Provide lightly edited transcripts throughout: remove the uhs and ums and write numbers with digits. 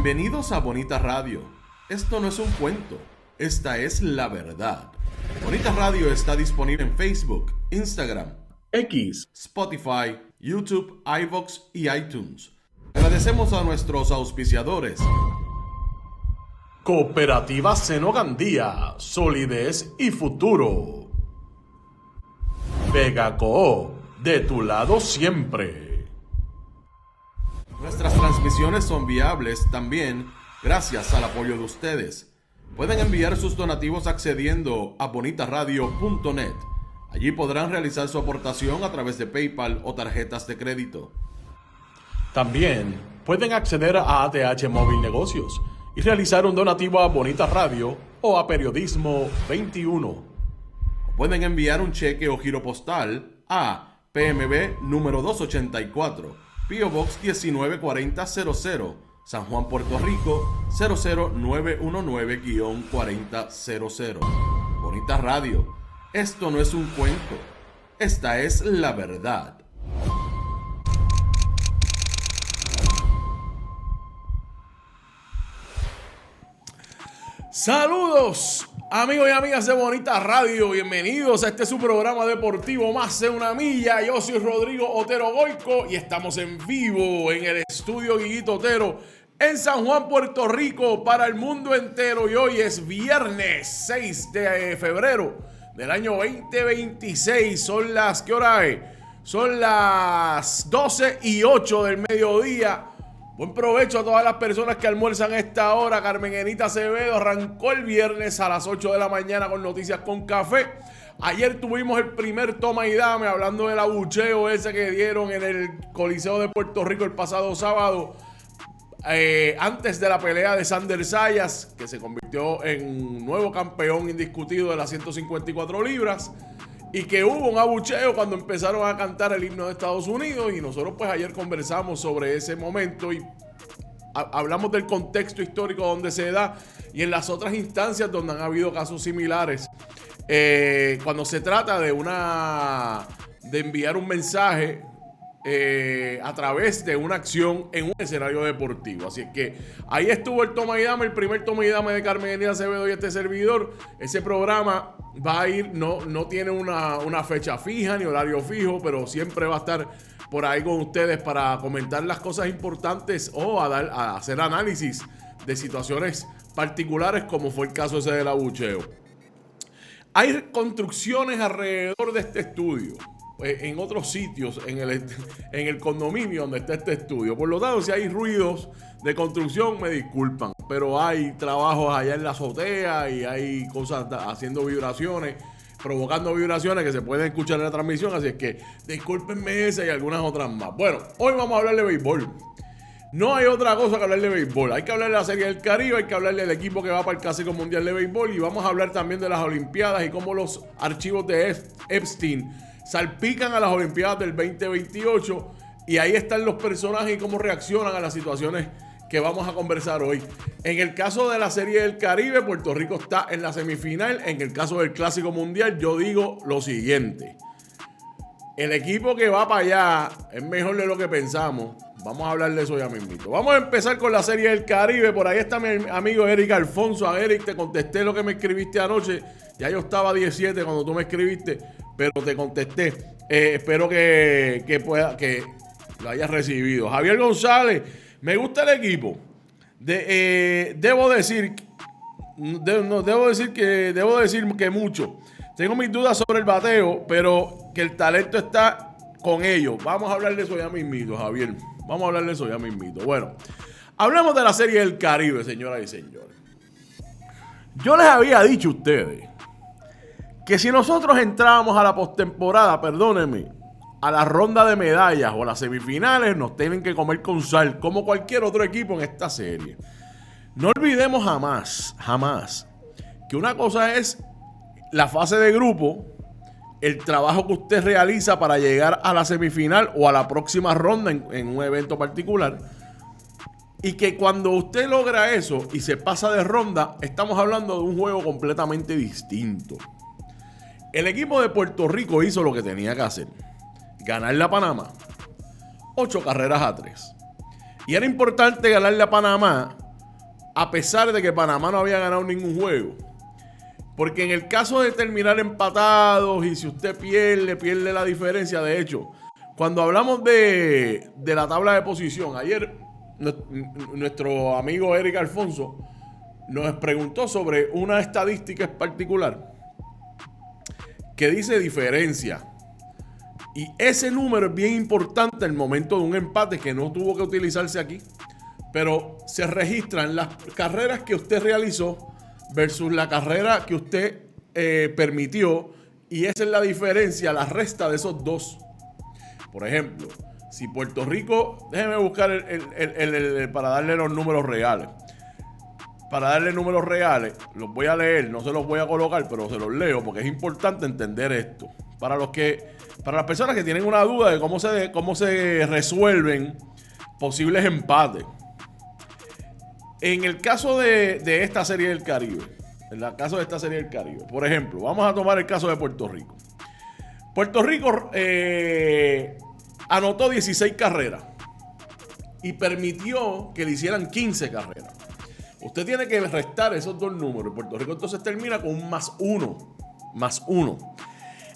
Bienvenidos a Bonita Radio. Esto no es un cuento, esta es la verdad. Bonita Radio está disponible en Facebook, Instagram, X, Spotify, YouTube, iVoox y iTunes. Agradecemos a nuestros auspiciadores. Cooperativa Seno Gandía, solidez y futuro. Vegaco, de tu lado siempre. Nuestras transmisiones son viables también gracias al apoyo de ustedes. Pueden enviar sus donativos accediendo a bonitaradio.net. Allí podrán realizar su aportación a través de PayPal o tarjetas de crédito. También pueden acceder a ATH Móvil Negocios y realizar un donativo a Bonita Radio o a Periodismo 21. Pueden enviar un cheque o giro postal a PMB número 284, P.O. Box 194000, San Juan, Puerto Rico 00919-4000. Bonita Radio, esto no es un cuento, esta es la verdad. Saludos amigos y amigas de Bonita Radio, bienvenidos a este su programa deportivo Más de una Milla. Yo soy Rodrigo Otero Goico y estamos en vivo en el estudio Guiguito Otero en San Juan, Puerto Rico, para el mundo entero. Y hoy es viernes 6 de febrero del año 2026. Son las, ¿qué hora es? Son las 12:08 del mediodía. Buen provecho a todas las personas que almuerzan a esta hora. Carmen Enita Acevedo arrancó el viernes a las 8 de la mañana con Noticias con Café. Ayer tuvimos el primer toma y dame hablando del abucheo ese que dieron en el Coliseo de Puerto Rico el pasado sábado. Antes de la pelea de Sander Sayas, que se convirtió en nuevo campeón indiscutido de las 154 libras. Y que hubo un abucheo cuando empezaron a cantar el himno de Estados Unidos. Y nosotros pues ayer conversamos sobre ese momento y hablamos del contexto histórico donde se da y en las otras instancias donde han habido casos similares. Cuando se trata de enviar un mensaje a través de una acción en un escenario deportivo. Así es que ahí estuvo el toma y dame, el primer toma y dame de Carmen Enita Acevedo y este servidor. Ese programa va a ir, no tiene una fecha fija ni horario fijo, pero siempre va a estar por ahí con ustedes para comentar las cosas importantes o a hacer análisis de situaciones particulares, como fue el caso ese del abucheo. Hay construcciones alrededor de este estudio, en otros sitios, en el condominio donde está este estudio. Por lo tanto, si hay ruidos de construcción, me disculpan, pero hay trabajos allá en la azotea y hay cosas haciendo vibraciones, provocando vibraciones que se pueden escuchar en la transmisión, así es que discúlpenme esa y algunas otras más. Bueno, hoy vamos a hablar de béisbol. No hay otra cosa que hablar de béisbol. Hay que hablar de la Serie del Caribe, hay que hablar del equipo que va para el Clásico Mundial de Béisbol y vamos a hablar también de las Olimpiadas y cómo los archivos de Epstein salpican a las Olimpiadas del 2028 y ahí están los personajes y cómo reaccionan a las situaciones que vamos a conversar hoy. En el caso de la Serie del Caribe, Puerto Rico está en la semifinal. En el caso del Clásico Mundial, yo digo lo siguiente: el equipo que va para allá es mejor de lo que pensamos. Vamos a hablar de eso ya mismito. Vamos a empezar con la Serie del Caribe. Por ahí está mi amigo Eric Alfonso. A Eric, te contesté lo que me escribiste anoche. Ya yo estaba a 17 cuando tú me escribiste, pero te contesté. Espero que lo hayas recibido. Javier González, me gusta el equipo. Debo decir que mucho. Tengo mis dudas sobre el bateo, pero que el talento está con ellos. Vamos a hablar de eso ya mismito, Javier. Vamos a hablar de eso ya mismito. Bueno, hablamos de la Serie del Caribe, señoras y señores. Yo les había dicho a ustedes que si nosotros entrábamos a la postemporada, perdónenme, a la ronda de medallas o a las semifinales, nos tienen que comer con sal, como cualquier otro equipo en esta serie. No olvidemos jamás, que una cosa es la fase de grupo, el trabajo que usted realiza para llegar a la semifinal o a la próxima ronda en un evento particular. Y que cuando usted logra eso y se pasa de ronda, estamos hablando de un juego completamente distinto. El equipo de Puerto Rico hizo lo que tenía que hacer: ganarle a Panamá 8 carreras a 3. Y era importante ganarle a Panamá a pesar de que Panamá no había ganado ningún juego. Porque en el caso de terminar empatados y si usted pierde la diferencia. De hecho, cuando hablamos de la tabla de posición, ayer nuestro amigo Eric Alfonso nos preguntó sobre una estadística en particular que dice diferencia. Y ese número es bien importante en el momento de un empate que no tuvo que utilizarse aquí. Pero se registran las carreras que usted realizó versus la carrera que usted permitió. Y esa es la diferencia, la resta de esos dos. Por ejemplo, si Puerto Rico... Déjeme buscar para darle los números reales. Para darle números reales, los voy a leer, no se los voy a colocar, pero se los leo porque es importante entender esto. Para las personas que tienen una duda de cómo se resuelven posibles empates. En el caso de esta Serie del Caribe, por ejemplo, vamos a tomar el caso de Puerto Rico. Puerto Rico anotó 16 carreras y permitió que le hicieran 15 carreras. Usted tiene que restar esos dos números. Puerto Rico entonces termina con un +1.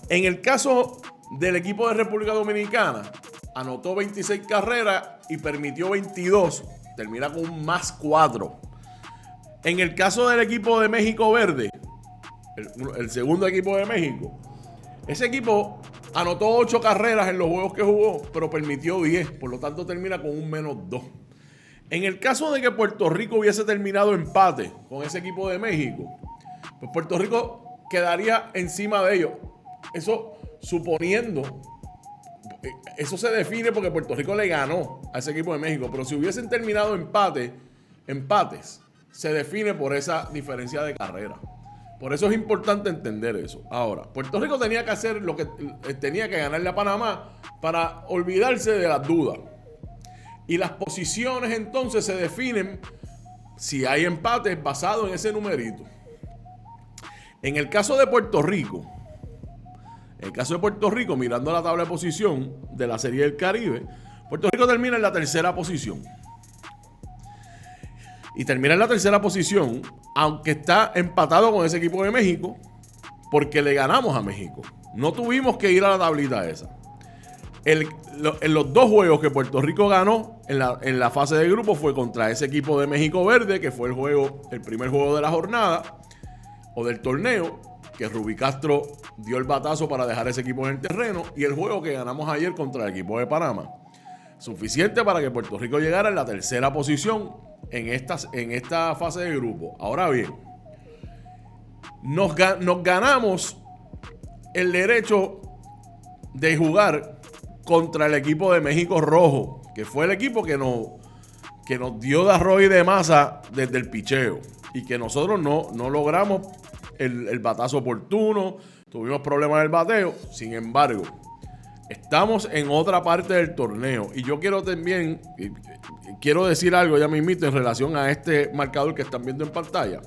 En el caso del equipo de República Dominicana, anotó 26 carreras y permitió 22. Termina con un +4. En el caso del equipo de México Verde, el segundo equipo de México, ese equipo anotó 8 carreras en los juegos que jugó, pero permitió 10. Por lo tanto, termina con un -2. En el caso de que Puerto Rico hubiese terminado empate con ese equipo de México, pues Puerto Rico quedaría encima de ellos. Eso suponiendo, eso se define porque Puerto Rico le ganó a ese equipo de México. Pero si hubiesen terminado empates, se define por esa diferencia de carrera. Por eso es importante entender eso. Ahora, Puerto Rico tenía que hacer lo que tenía que ganarle a Panamá para olvidarse de las dudas. Y las posiciones entonces se definen si hay empates basado en ese numerito. En el caso de Puerto Rico, mirando la tabla de posición de la Serie del Caribe, Puerto Rico termina en la tercera posición. Y termina en la tercera posición, aunque está empatado con ese equipo de México, porque le ganamos a México. No tuvimos que ir a la tablita esa. En los dos juegos que Puerto Rico ganó en la fase de grupo fue contra ese equipo de México Verde, que fue el primer juego de la jornada o del torneo, que Rubí Castro dio el batazo para dejar ese equipo en el terreno, y el juego que ganamos ayer contra el equipo de Panamá. Suficiente para que Puerto Rico llegara en la tercera posición en esta fase de grupo. Ahora bien, nos ganamos el derecho de jugar contra el equipo de México Rojo, que fue el equipo que nos dio de arroz y de masa desde el picheo, y que nosotros no logramos el batazo oportuno, tuvimos problemas en el bateo. Sin embargo, estamos en otra parte del torneo, y yo quiero decir algo ya mismito en relación a este marcador que están viendo en pantalla.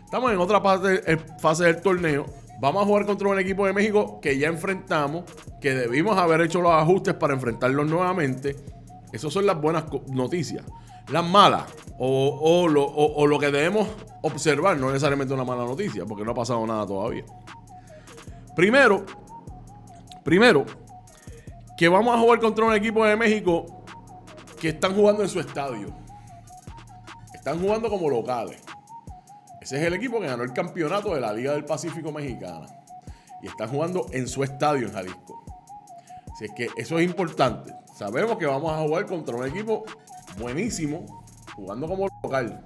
Estamos en otra fase del torneo. Vamos a jugar contra un equipo de México que ya enfrentamos, que debimos haber hecho los ajustes para enfrentarlos nuevamente. Esas son las buenas noticias. Las malas, o lo que debemos observar, no necesariamente una mala noticia, porque no ha pasado nada todavía. Primero, que vamos a jugar contra un equipo de México que están jugando en su estadio. Están jugando como locales. Ese es el equipo que ganó el campeonato de la Liga del Pacífico Mexicana. Y están jugando en su estadio en Jalisco. Así es que eso es importante. Sabemos que vamos a jugar contra un equipo buenísimo, jugando como local.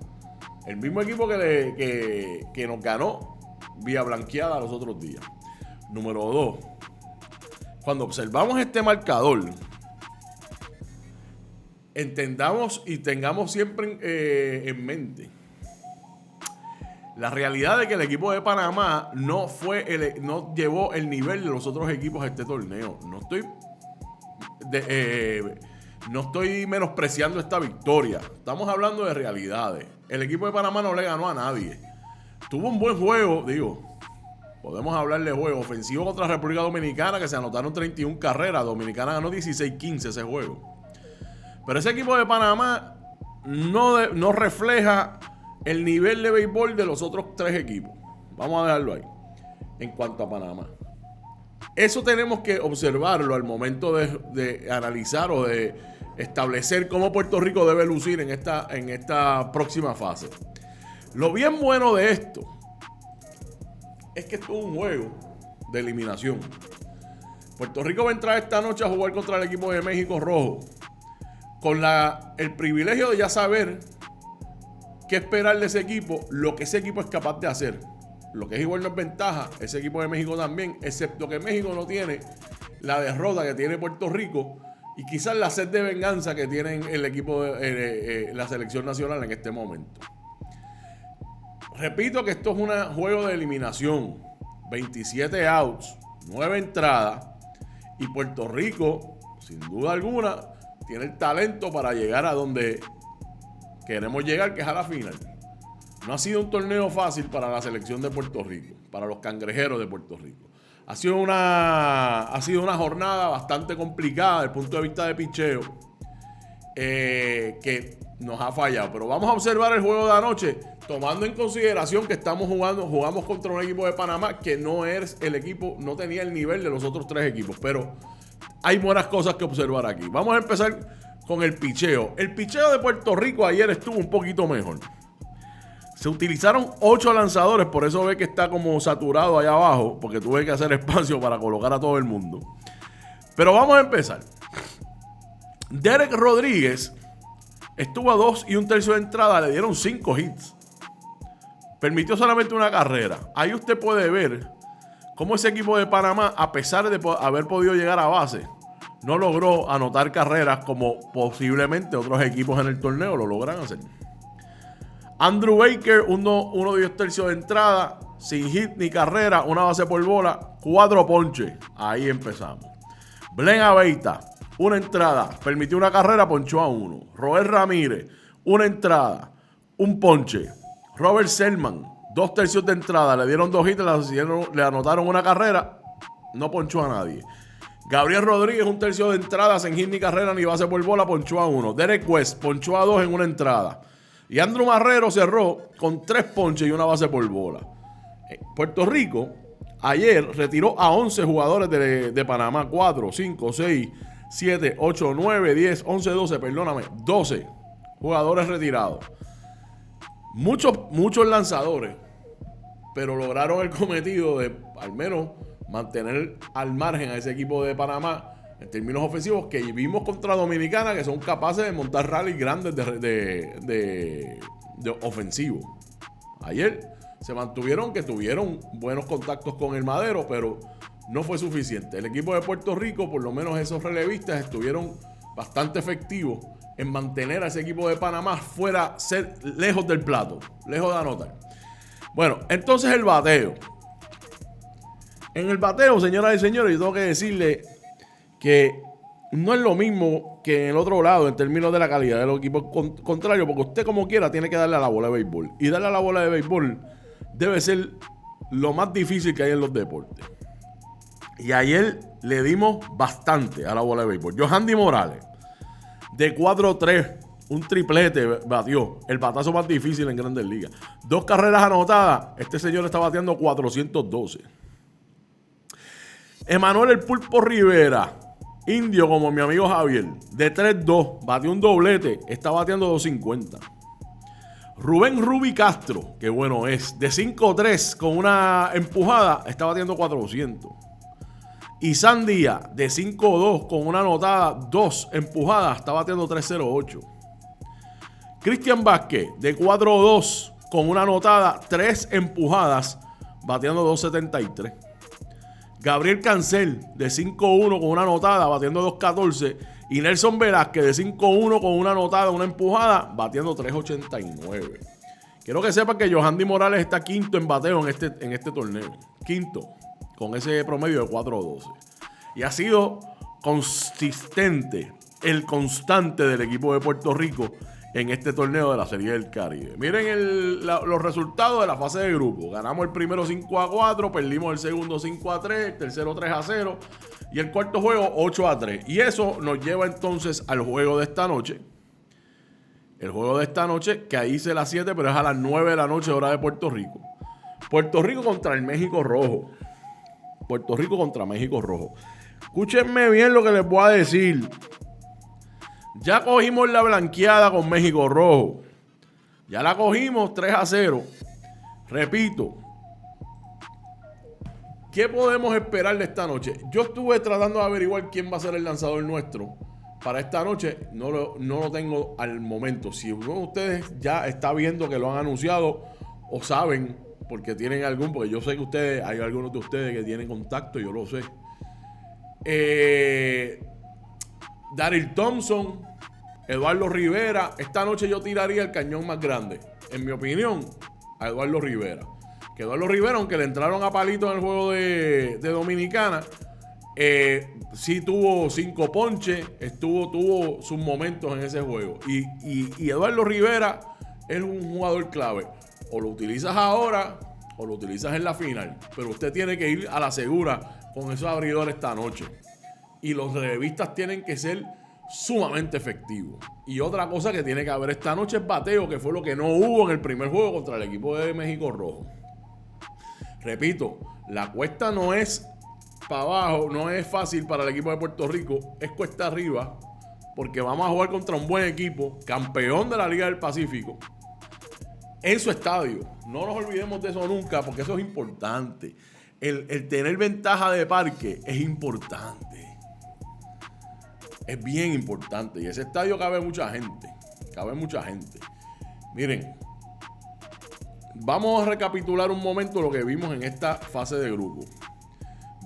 El mismo equipo que nos ganó vía blanqueada los otros días. Número 2. Cuando observamos este marcador, entendamos y tengamos siempre en mente la realidad de que el equipo de Panamá no llevó el nivel de los otros equipos a este torneo. No estoy menospreciando esta victoria. Estamos hablando de realidades. El equipo de Panamá no le ganó a nadie. Tuvo un buen juego, podemos hablar de juego ofensivo contra la República Dominicana, que se anotaron 31 carreras. Dominicana ganó 16-15 ese juego. Pero ese equipo de Panamá no refleja el nivel de béisbol de los otros 3 equipos. Vamos a dejarlo ahí. En cuanto a Panamá. Eso tenemos que observarlo al momento de analizar o de establecer cómo Puerto Rico debe lucir en esta próxima fase. Lo bien bueno de esto es que esto es un juego de eliminación. Puerto Rico va a entrar esta noche a jugar contra el equipo de México Rojo con el privilegio de ya saber qué esperar de ese equipo, lo que ese equipo es capaz de hacer. Lo que es igual no es ventaja, ese equipo de México también, excepto que México no tiene la derrota que tiene Puerto Rico y quizás la sed de venganza que tiene el equipo de la selección nacional en este momento. Repito que esto es un juego de eliminación, 27 outs, 9 entradas, y Puerto Rico, sin duda alguna, tiene el talento para llegar a donde queremos llegar, que es a la final. No ha sido un torneo fácil para la selección de Puerto Rico, para los cangrejeros de Puerto Rico. Ha sido una jornada bastante complicada desde el punto de vista de picheo, que nos ha fallado. Pero vamos a observar el juego de anoche, tomando en consideración que jugamos contra un equipo de Panamá que no tenía el nivel de los otros 3 equipos. Pero hay buenas cosas que observar aquí. Vamos a empezar con el picheo. El picheo de Puerto Rico ayer estuvo un poquito mejor. Se utilizaron 8 lanzadores, por eso ve que está como saturado allá abajo, porque tuve que hacer espacio para colocar a todo el mundo. Pero vamos a empezar. Derek Rodríguez estuvo a 2 1/3 de entrada, le dieron 5 hits. Permitió solamente una carrera. Ahí usted puede ver cómo ese equipo de Panamá, a pesar de haber podido llegar a base, no logró anotar carreras como posiblemente otros equipos en el torneo lo logran hacer. Andrew Baker, 1 2/3 de entrada, sin hit ni carrera, una base por bola, 4 ponches. Ahí empezamos. Blen Aveita, 1 entrada, permitió una carrera, ponchó a 1. Roel Ramírez, 1 entrada, 1 ponche. Robert Selman, 2/3 de entrada, le dieron 2 hits, le anotaron una carrera, no ponchó a nadie. Gabriel Rodríguez, 1/3 de entrada, sin hit ni carrera ni base por bola, ponchó a 1. Derek West, ponchó a 2 en una entrada. Y Andrew Marrero cerró con 3 ponches y una base por bola. Puerto Rico ayer retiró a 11 jugadores de Panamá. 4, 5, 6, 7, 8, 9, 10, 11, 12 jugadores retirados. Muchos lanzadores, pero lograron el cometido de al menos mantener al margen a ese equipo de Panamá en términos ofensivos, que vimos contra Dominicana, que son capaces de montar rallies grandes de ofensivo. Ayer se mantuvieron, que tuvieron buenos contactos con el Madero, pero no fue suficiente. El equipo de Puerto Rico, por lo menos esos relevistas, estuvieron bastante efectivos en mantener a ese equipo de Panamá lejos del plato, lejos de anotar. Bueno, entonces el bateo. En el bateo, señoras y señores, yo tengo que decirle que no es lo mismo que en el otro lado en términos de la calidad de los equipos contrarios, porque usted como quiera tiene que darle a la bola de béisbol. Y darle a la bola de béisbol debe ser lo más difícil que hay en los deportes. Y ayer le dimos bastante a la bola de béisbol. Yohandy Morales, de 4-3, un triplete batió. El batazo más difícil en Grandes Ligas. 2 carreras anotadas. Este señor está bateando 412. Emanuel El Pulpo Rivera, indio como mi amigo Javier, de 3-2, batió un doblete, está bateando 250. Rubén Ruby Castro, que bueno es, de 5-3 con una empujada, está batiendo 400. Y Sandía, de 5-2 con una anotada, 2 empujadas, está bateando 308. Cristian Vázquez, de 4-2 con una anotada, 3 empujadas, bateando 273. Gabriel Cancel, de 5-1 con una anotada, batiendo 2-14. Y Nelson Velázquez, de 5-1 con una anotada, una empujada, batiendo 3-89. Quiero que sepan que Yohandy Morales está quinto en bateo en este torneo. Quinto, con ese promedio de 4-12. Y ha sido consistente, el constante del equipo de Puerto Rico en este torneo de la Serie del Caribe. Miren los resultados de la fase de grupo. Ganamos el primero 5-4, perdimos el segundo 5-3, el tercero 3-0 y el cuarto juego 8-3. Y eso nos lleva entonces al juego de esta noche. el juego de esta noche, que ahí hice las 7, pero es a las 9 de la noche, hora de Puerto Rico. Puerto Rico contra el México Rojo. Puerto Rico contra México Rojo. Escúchenme bien lo que les voy a decir. Ya cogimos la blanqueada con México Rojo. Ya la cogimos 3-0. Repito, ¿qué podemos esperar de esta noche? Yo estuve tratando de averiguar quién va a ser el lanzador nuestro para esta noche. No lo tengo al momento. Si uno de ustedes ya está viendo que lo han anunciado o saben, porque tienen porque yo sé que hay algunos de ustedes que tienen contacto, yo lo sé. Daryl Thompson, Eduardo Rivera. Esta noche yo tiraría el cañón más grande, en mi opinión, a Eduardo Rivera. Que Eduardo Rivera, aunque le entraron a palito en el juego de Dominicana, sí tuvo 5 ponches, tuvo sus momentos en ese juego. Y Eduardo Rivera es un jugador clave. O lo utilizas ahora o lo utilizas en la final. Pero usted tiene que ir a la segura con esos abridores esta noche. Y los relevistas tienen que ser sumamente efectivos. Y otra cosa que tiene que haber esta noche es bateo, que fue lo que no hubo en el primer juego contra el equipo de México Rojo. Repito, la cuesta no es para abajo, no es fácil para el equipo de Puerto Rico, es cuesta arriba, porque vamos a jugar contra un buen equipo, campeón de la Liga del Pacífico, en su estadio. No nos olvidemos de eso nunca, porque eso es importante. El tener ventaja de parque es importante. Es bien importante. Y ese estadio cabe mucha gente. Miren, vamos a recapitular un momento lo que vimos en esta fase de grupo.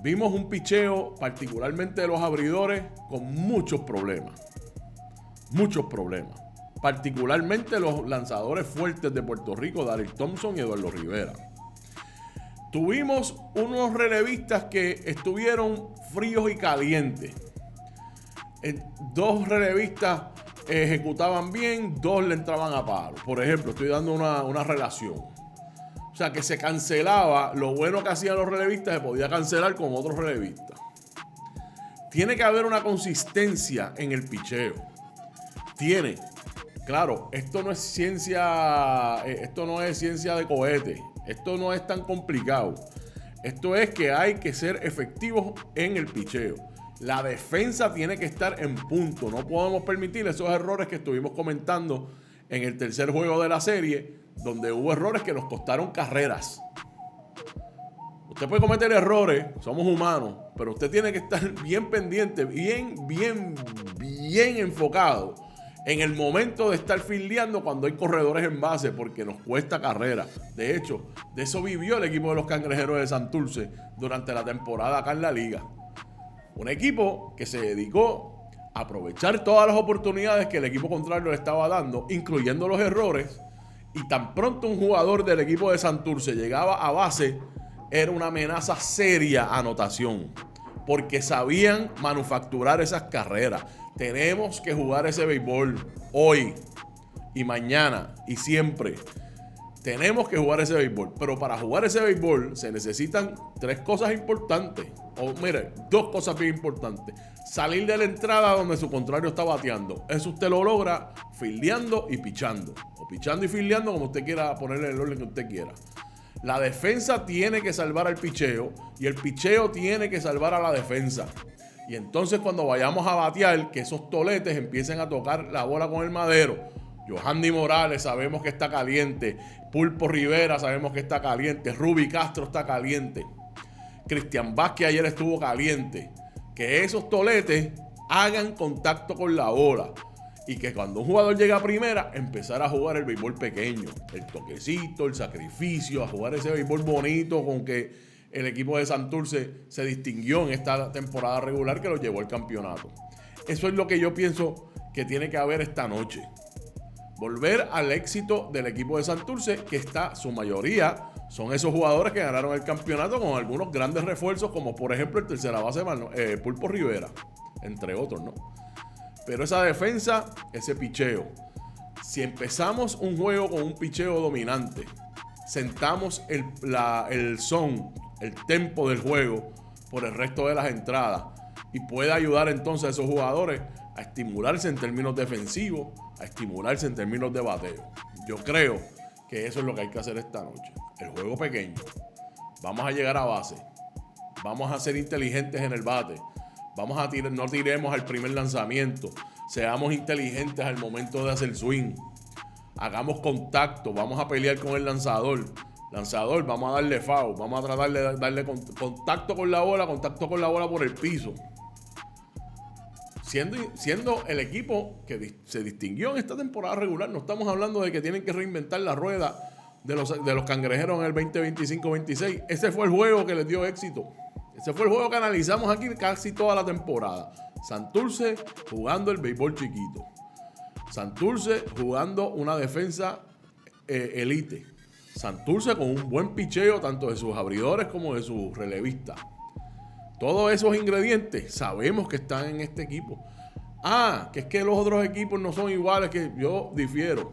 Vimos un picheo, particularmente de los abridores, con muchos problemas. Particularmente los lanzadores fuertes de Puerto Rico, Daryl Thompson y Eduardo Rivera. Tuvimos unos relevistas que estuvieron fríos y calientes. 2 relevistas ejecutaban bien, 2 le entraban a palo. Por ejemplo, estoy dando una relación. O sea, que se cancelaba. Lo bueno que hacían los relevistas se podía cancelar con otros relevistas. Tiene que haber una consistencia en el picheo. Claro, esto no es ciencia de cohete. Esto no es tan complicado. Esto es que hay que ser efectivos en el picheo. La defensa tiene que estar en punto. No podemos permitir esos errores que estuvimos comentando en el tercer juego de la serie, donde hubo errores que nos costaron carreras. Usted puede cometer errores, somos humanos, pero usted tiene que estar bien pendiente, bien enfocado en el momento de estar fildeando cuando hay corredores en base, porque nos cuesta carrera. De hecho, de eso vivió el equipo de los Cangrejeros de Santurce durante la temporada acá en la liga. Un equipo que se dedicó a aprovechar todas las oportunidades que el equipo contrario le estaba dando, incluyendo los errores, y tan pronto un jugador del equipo de Santurce llegaba a base, era una amenaza seria a anotación, porque sabían manufacturar esas carreras. Tenemos que jugar ese béisbol hoy y mañana y siempre. Tenemos que jugar ese béisbol. Pero para jugar ese béisbol se necesitan 3 cosas importantes. O mire, 2 cosas bien importantes. Salir de la entrada donde su contrario está bateando. Eso usted lo logra fildeando y pichando. O pichando y fildeando, como usted quiera, ponerle el orden que usted quiera. La defensa tiene que salvar al picheo y el picheo tiene que salvar a la defensa. Y entonces cuando vayamos a batear, que esos toletes empiecen a tocar la bola con el madero. Yohandy Morales sabemos que está caliente. Pulpo Rivera sabemos que está caliente. Ruby Castro está caliente. Cristian Vázquez ayer estuvo caliente. Que esos toletes hagan contacto con la bola. Y que cuando un jugador llega a primera, empezar a jugar el béisbol pequeño. El toquecito, el sacrificio, a jugar ese béisbol bonito con que el equipo de Santurce se distinguió en esta temporada regular que lo llevó al campeonato. Eso es lo que yo pienso que tiene que haber esta noche. Volver al éxito del equipo de Santurce, que está, su mayoría, son esos jugadores que ganaron el campeonato con algunos grandes refuerzos, como por ejemplo el tercera base Pulpo Rivera, entre otros, ¿no? Pero esa defensa, ese picheo. Si empezamos un juego con un picheo dominante, sentamos el tempo del juego por el resto de las entradas y puede ayudar entonces a esos jugadores a estimularse en términos defensivos, a estimularse en términos de bateo. Yo creo que eso es lo que hay que hacer esta noche. El juego pequeño. Vamos a llegar a base. Vamos a ser inteligentes en el bate. Vamos a no tiremos al primer lanzamiento. Seamos inteligentes al momento de hacer swing. Hagamos contacto. Vamos a pelear con el lanzador. Lanzador, vamos a darle foul. Vamos a tratar de darle contacto con la bola por el piso. Siendo el equipo que se distinguió en esta temporada regular. No estamos hablando de que tienen que reinventar la rueda de los cangrejeros en el 2025-26. Ese fue el juego que les dio éxito. Ese fue el juego que analizamos aquí casi toda la temporada. Santurce jugando el béisbol chiquito. Santurce jugando una defensa elite. Santurce con un buen picheo tanto de sus abridores como de sus relevistas. Todos esos ingredientes sabemos que están en este equipo. Que es que los otros equipos no son iguales, que yo difiero.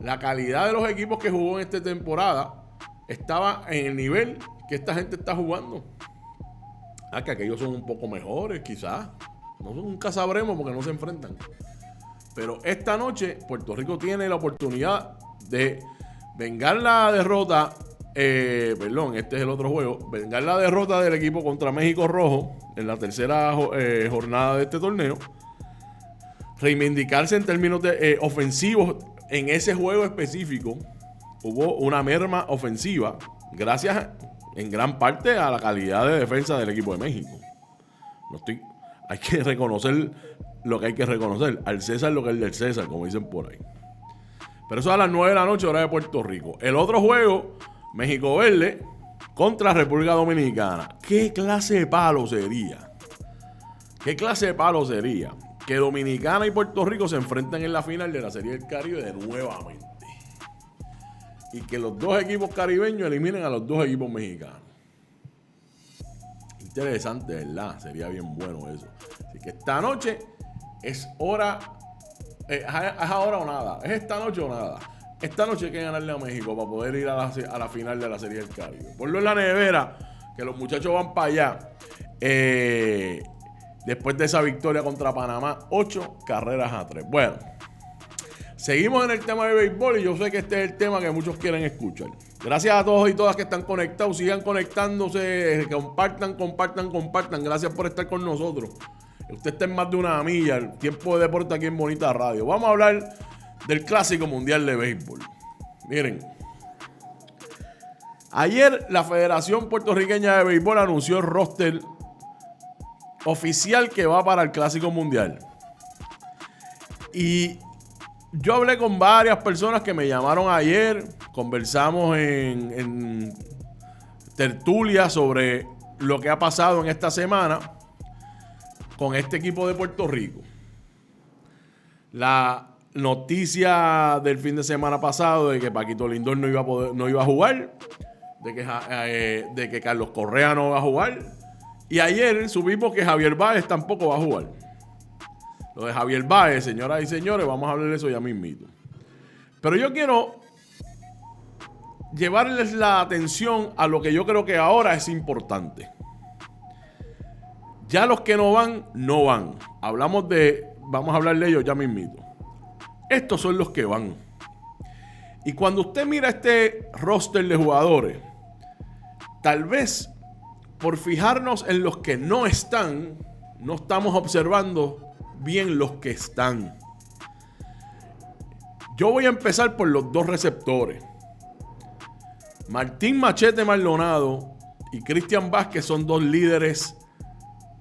La calidad de los equipos que jugó en esta temporada estaba en el nivel que esta gente está jugando. Que aquellos son un poco mejores, quizás. Nunca sabremos porque no se enfrentan. Pero esta noche Puerto Rico tiene la oportunidad de vengar la derrota. Este es el otro juego. Vengar la derrota del equipo contra México Rojo en la tercera jornada de este torneo. Reivindicarse en términos ofensivos. En ese juego específico hubo una merma ofensiva gracias en gran parte a la calidad de defensa del equipo de México. Hay que reconocer lo que hay que reconocer. Al César lo que es del César, como dicen por ahí. Pero eso a las 9 de la noche, hora de Puerto Rico. El otro juego, México Verde contra República Dominicana. ¿Qué clase de palo sería? Que Dominicana y Puerto Rico se enfrentan en la final de la Serie del Caribe de nuevamente. Y que los dos equipos caribeños eliminen a los dos equipos mexicanos. Interesante, ¿verdad? Sería bien bueno eso. Así que esta noche es hora... ¿Es ahora o nada? ¿Es esta noche o nada? Esta noche hay que ganarle a México para poder ir a la final de la Serie del Caribe. Ponlo en la nevera, que los muchachos van para allá. Después de esa victoria contra Panamá, 8-3. Bueno, seguimos en el tema de béisbol y yo sé que este es el tema que muchos quieren escuchar. Gracias a todos y todas que están conectados. Sigan conectándose, compartan. Gracias por estar con nosotros. Usted está en más de una milla. El tiempo de deporte aquí en Bonita Radio. Vamos a hablar del Clásico Mundial de Béisbol. Miren. Ayer la Federación Puertorriqueña de Béisbol anunció el roster oficial que va para el Clásico Mundial. Y yo hablé con varias personas que me llamaron ayer. Conversamos en tertulia sobre lo que ha pasado en esta semana con este equipo de Puerto Rico. La noticia del fin de semana pasado de que Paquito Lindor no iba a jugar, de que Carlos Correa no va a jugar, y ayer supimos que Javier Báez tampoco va a jugar. Lo de Javier Báez, señoras y señores, vamos a hablar de eso ya mismito. Pero yo quiero llevarles la atención a lo que yo creo que ahora es importante. Ya los que no van, no van. Vamos a hablar de ellos ya mismito. Estos son los que van. Y cuando usted mira este roster de jugadores, tal vez por fijarnos en los que no están, no estamos observando bien los que están. Yo voy a empezar por los dos receptores. Martín Machete Maldonado y Cristian Vázquez son dos líderes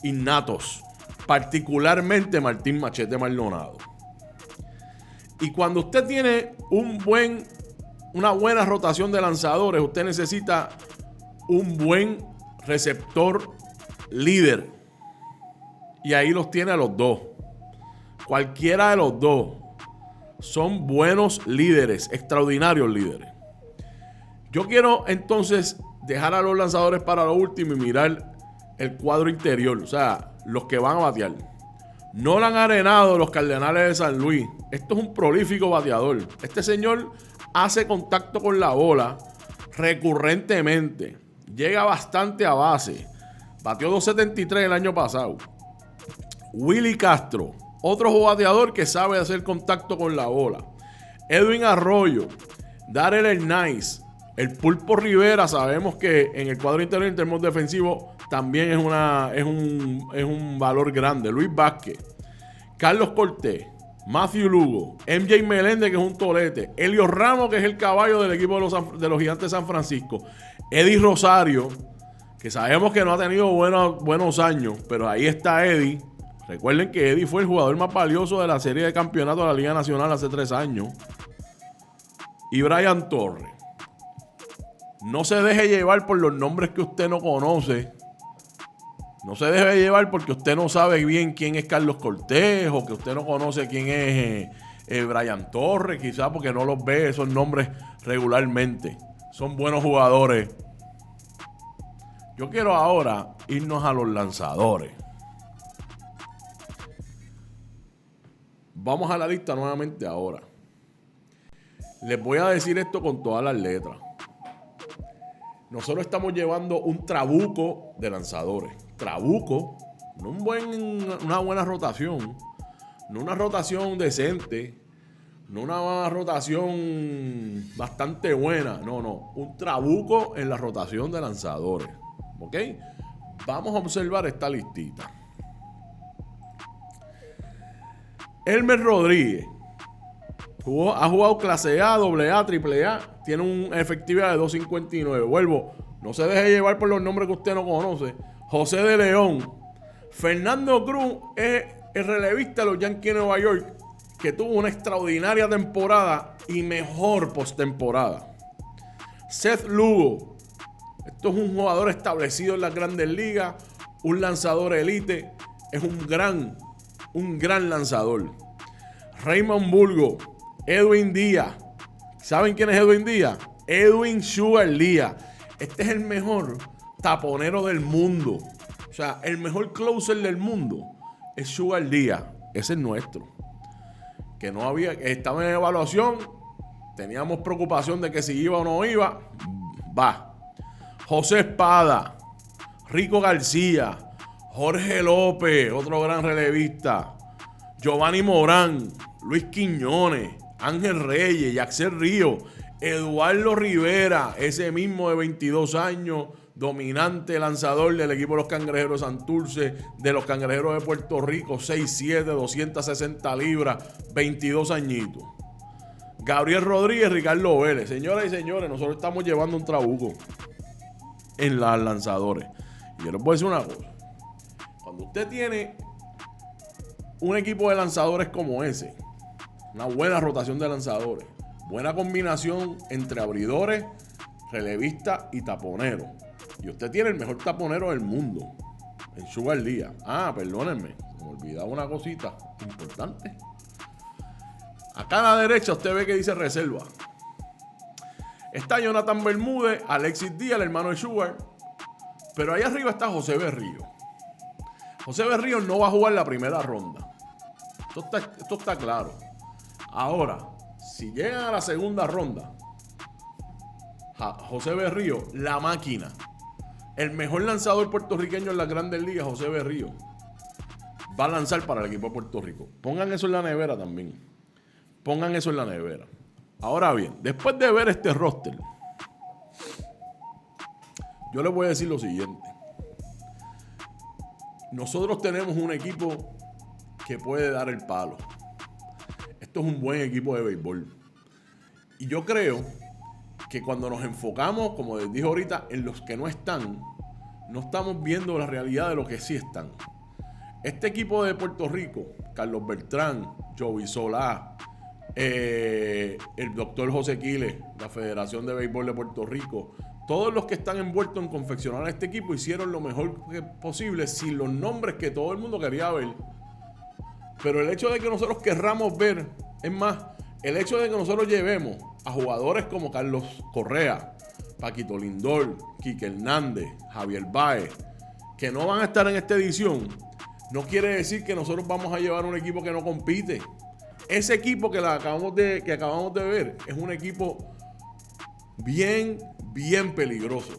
innatos, particularmente Martín Machete Maldonado. Y cuando usted tiene una buena rotación de lanzadores, usted necesita un buen receptor líder. Y ahí los tiene a los dos. Cualquiera de los dos son buenos líderes, extraordinarios líderes. Yo quiero entonces dejar a los lanzadores para lo último y mirar el cuadro interior, o sea, los que van a batear. Nolan Arenado de los Cardenales de San Luis. Esto es un prolífico bateador. Este señor hace contacto con la bola recurrentemente. Llega bastante a base. Bateó 273 el año pasado. Willy Castro Otro bateador que sabe hacer contacto con la bola. Edwin Arroyo, Darrell Hernández, el Pulpo Rivera, sabemos que en el cuadro interior en términos defensivos también es un valor grande. Luis Vázquez, Carlos Cortés, Matthew Lugo, MJ Meléndez, que es un tolete, Elio Ramos, que es el caballo del equipo de los Gigantes de San Francisco, Eddie Rosario, que sabemos que no ha tenido buenos años, pero ahí está Eddie. Recuerden que Eddie fue el jugador más valioso de la serie de campeonato de la Liga Nacional hace 3 años. Y Brian Torres. No se deje llevar por los nombres que usted no conoce. No se deje llevar porque usted no sabe bien quién es Carlos Cortés o que usted no conoce quién es Brian Torres, quizás porque no los ve esos nombres regularmente. Son buenos jugadores. Yo quiero ahora irnos a los lanzadores. Vamos a la lista nuevamente ahora. Les voy a decir esto con todas las letras. Nosotros estamos llevando un trabuco de lanzadores. Trabuco, no una buena rotación, no una rotación decente, no una rotación bastante buena. No, un trabuco en la rotación de lanzadores. ¿Ok? Vamos a observar esta listita. Elmer Rodríguez ha jugado clase A, AA, AAA. Tiene una efectividad de 2.59. Vuelvo, no se deje llevar por los nombres que usted no conoce. José de León. Fernando Cruz es el relevista de los Yankees de Nueva York, que tuvo una extraordinaria temporada y mejor postemporada. Seth Lugo. Esto es un jugador establecido en las Grandes Ligas, un lanzador elite, es un gran lanzador. Raymond Burgo, Edwin Díaz. ¿Saben quién es Edwin Díaz? Edwin Sugar Díaz. Este es el mejor taponero del mundo. O sea, el mejor closer del mundo es Sugar Díaz. Ese es nuestro. Que no había, estaba en evaluación. Teníamos preocupación de que si iba o no iba. Va. José Espada, Rico García, Jorge López, otro gran relevista, Giovanni Morán, Luis Quiñones, Ángel Reyes, Yaxel Río, Eduardo Rivera, ese mismo de 22 años, dominante lanzador del equipo de los Cangrejeros de Santurce, de los Cangrejeros de Puerto Rico, 6'7", 260 libras, 22 añitos. Gabriel Rodríguez, Ricardo Vélez. Señoras y señores, nosotros estamos llevando un trabuco en los lanzadores. Y yo les voy a decir una cosa. Cuando usted tiene un equipo de lanzadores como ese, una buena rotación de lanzadores, buena combinación entre abridores, relevistas y taponeros, y usted tiene el mejor taponero del mundo en Sugar Díaz. Perdónenme, se me olvidaba una cosita importante. Acá a la derecha usted ve que dice reserva. Está Jonathan Bermúdez, Alexis Díaz, el hermano de Sugar. Pero ahí arriba está José Berrío. José Berrío no va a jugar la primera ronda. Esto está claro. Ahora, si llegan a la segunda ronda, José Berrío, la máquina, el mejor lanzador puertorriqueño en las Grandes Ligas, José Berrío, va a lanzar para el equipo de Puerto Rico. Pongan eso en la nevera también. Pongan eso en la nevera. Ahora bien, después de ver este roster, yo les voy a decir lo siguiente. Nosotros tenemos un equipo que puede dar el palo. Esto es un buen equipo de béisbol. Y yo creo que cuando nos enfocamos, como les dije ahorita, en los que no están, no estamos viendo la realidad de los que sí están. Este equipo de Puerto Rico, Carlos Beltrán, Joey Solá, el doctor José Quiles, la Federación de Béisbol de Puerto Rico, todos los que están envueltos en confeccionar este equipo hicieron lo mejor posible sin los nombres que todo el mundo quería ver. Pero el hecho de que nosotros querramos ver, es más, el hecho de que nosotros llevemos a jugadores como Carlos Correa, Paquito Lindor, Quique Hernández, Javier Báez, que no van a estar en esta edición, no quiere decir que nosotros vamos a llevar un equipo que no compite. Ese equipo que acabamos de ver es un equipo bien peligroso.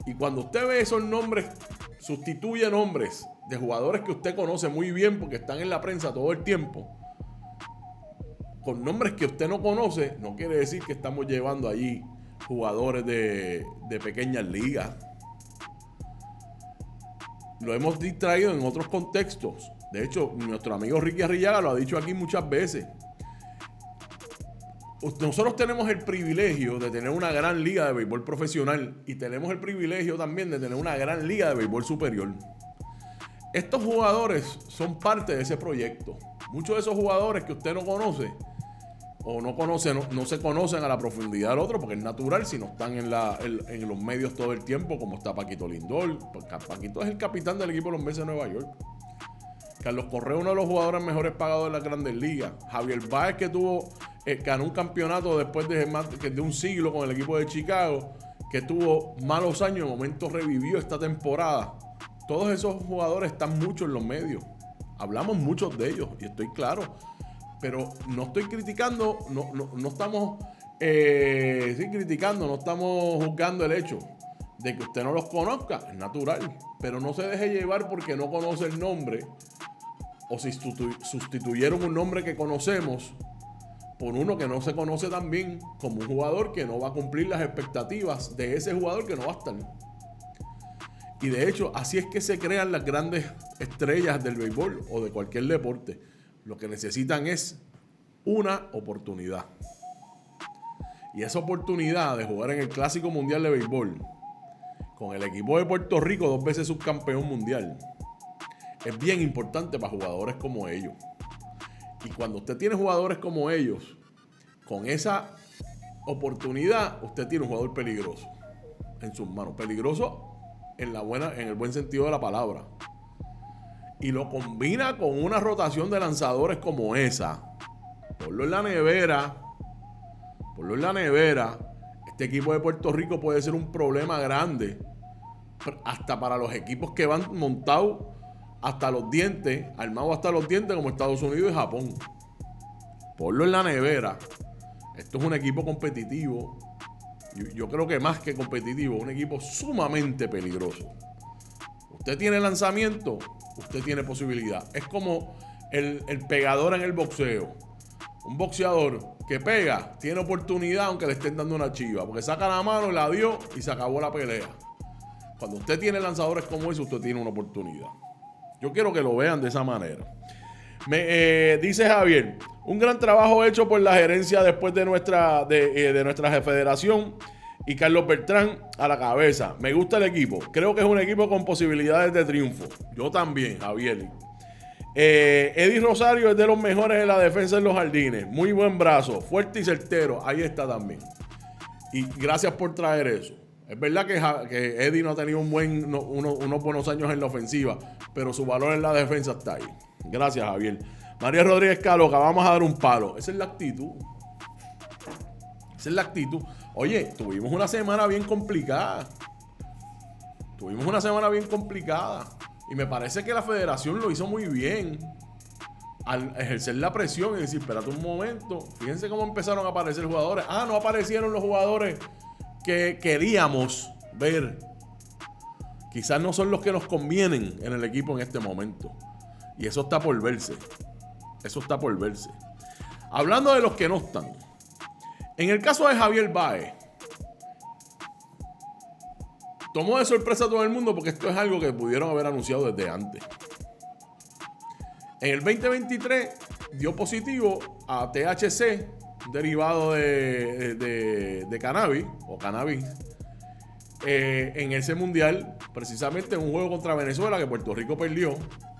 Y cuando usted ve esos nombres sustituye nombres de jugadores que usted conoce muy bien porque están en la prensa todo el tiempo con nombres que usted no conoce, no quiere decir que estamos llevando allí jugadores de pequeñas ligas. Lo hemos distraído en otros contextos. De hecho, nuestro amigo Ricky Arrillaga lo ha dicho aquí muchas veces. Nosotros tenemos el privilegio de tener una gran liga de béisbol profesional y tenemos el privilegio también de tener una gran liga de béisbol superior. Estos jugadores son parte de ese proyecto. Muchos de esos jugadores que usted no conoce o no conoce, no se conocen a la profundidad del otro porque es natural si no están en los medios todo el tiempo, como está Paquito Lindor. Paquito es el capitán del equipo de los Mets de Nueva York. Carlos Correa, uno de los jugadores mejores pagados de las Grandes Ligas. Javier Baez, que ganó un campeonato después de un siglo con el equipo de Chicago, que tuvo malos años, de momento revivió esta temporada. Todos esos jugadores están mucho en los medios. Hablamos muchos de ellos, y estoy claro. Pero no estoy criticando, no estamos criticando, no estamos juzgando el hecho de que usted no los conozca, es natural. Pero no se deje llevar porque no conoce el nombre o si sustituyeron un nombre que conocemos por uno que no se conoce tan bien, como un jugador que no va a cumplir las expectativas de ese jugador que no va a estar. Y de hecho, así es que se crean las grandes estrellas del béisbol o de cualquier deporte. Lo que necesitan es una oportunidad. Y esa oportunidad de jugar en el Clásico Mundial de Béisbol con el equipo de Puerto Rico, 2 veces subcampeón mundial, es bien importante para jugadores como ellos. Y cuando usted tiene jugadores como ellos, con esa oportunidad, usted tiene un jugador peligroso en sus manos. Peligroso en el buen sentido de la palabra. Y lo combina con una rotación de lanzadores como esa. Ponlo en la nevera. Este equipo de Puerto Rico puede ser un problema grande. Hasta para los equipos que van montados hasta los dientes, armados hasta los dientes, como Estados Unidos y Japón. Ponlo en la nevera. Esto es un equipo competitivo. Yo creo que más que competitivo, un equipo sumamente peligroso. Usted tiene lanzamiento, usted tiene posibilidad. Es como el pegador en el boxeo. Un boxeador que pega tiene oportunidad aunque le estén dando una chiva, porque saca la mano, la dio y se acabó la pelea. Cuando usted tiene lanzadores como ese, usted tiene una oportunidad. Yo quiero que lo vean de esa manera. Dice Javier, un gran trabajo hecho por la gerencia después de nuestra federación y Carlos Beltrán a la cabeza. Me gusta el equipo. Creo que es un equipo con posibilidades de triunfo. Yo también, Javier. Eddie Rosario es de los mejores en la defensa en los jardines. Muy buen brazo, fuerte y certero. Ahí está también. Y gracias por traer eso. Es verdad que Eddie no ha tenido unos buenos años en la ofensiva, pero su valor en la defensa está ahí. Gracias, Javier. María Rodríguez Caloca, vamos a dar un palo. Esa es la actitud. Oye, tuvimos una semana bien complicada. Y me parece que la federación lo hizo muy bien al ejercer la presión y decir, espérate un momento. Fíjense cómo empezaron a aparecer jugadores. No aparecieron los jugadores que queríamos ver. Quizás no son los que nos convienen en el equipo en este momento. Y eso está por verse. Hablando de los que no están. En el caso de Javier Baez, tomó de sorpresa a todo el mundo porque esto es algo que pudieron haber anunciado desde antes. En el 2023 dio positivo a THC, un derivado de cannabis o cannabis, en ese mundial, precisamente en un juego contra Venezuela que Puerto Rico perdió.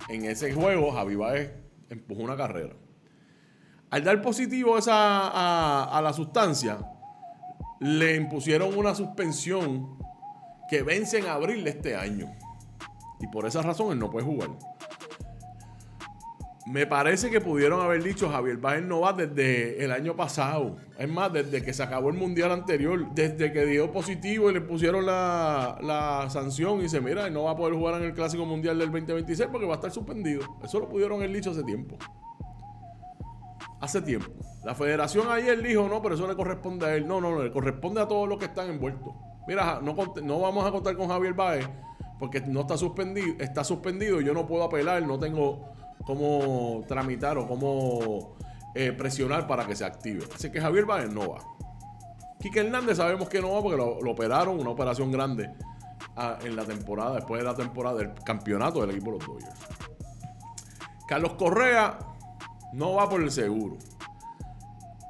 En ese juego, Javi Baez empujó una carrera. Al dar positivo a la sustancia, le impusieron una suspensión que vence en abril de este año. Y por esa razón él no puede jugar. Me parece que pudieron haber dicho Javier Baez no va desde el año pasado. Es más, desde que se acabó el mundial anterior, desde que dio positivo y le pusieron la sanción y dice, mira, él no va a poder jugar en el Clásico Mundial del 2026 porque va a estar suspendido. Eso lo pudieron haber dicho hace tiempo. La federación ayer dijo, no, pero eso le corresponde a él. No, le corresponde a todos los que están envueltos. Mira, no vamos a contar con Javier Baez porque no está suspendido y yo no puedo apelar, no tengo cómo tramitar o cómo presionar para que se active. Así que Javier Baez no va. Quique Hernández sabemos que no va porque lo operaron, una operación grande en la temporada, después de la temporada del campeonato del equipo de los Dodgers. Carlos Correa no va por el seguro.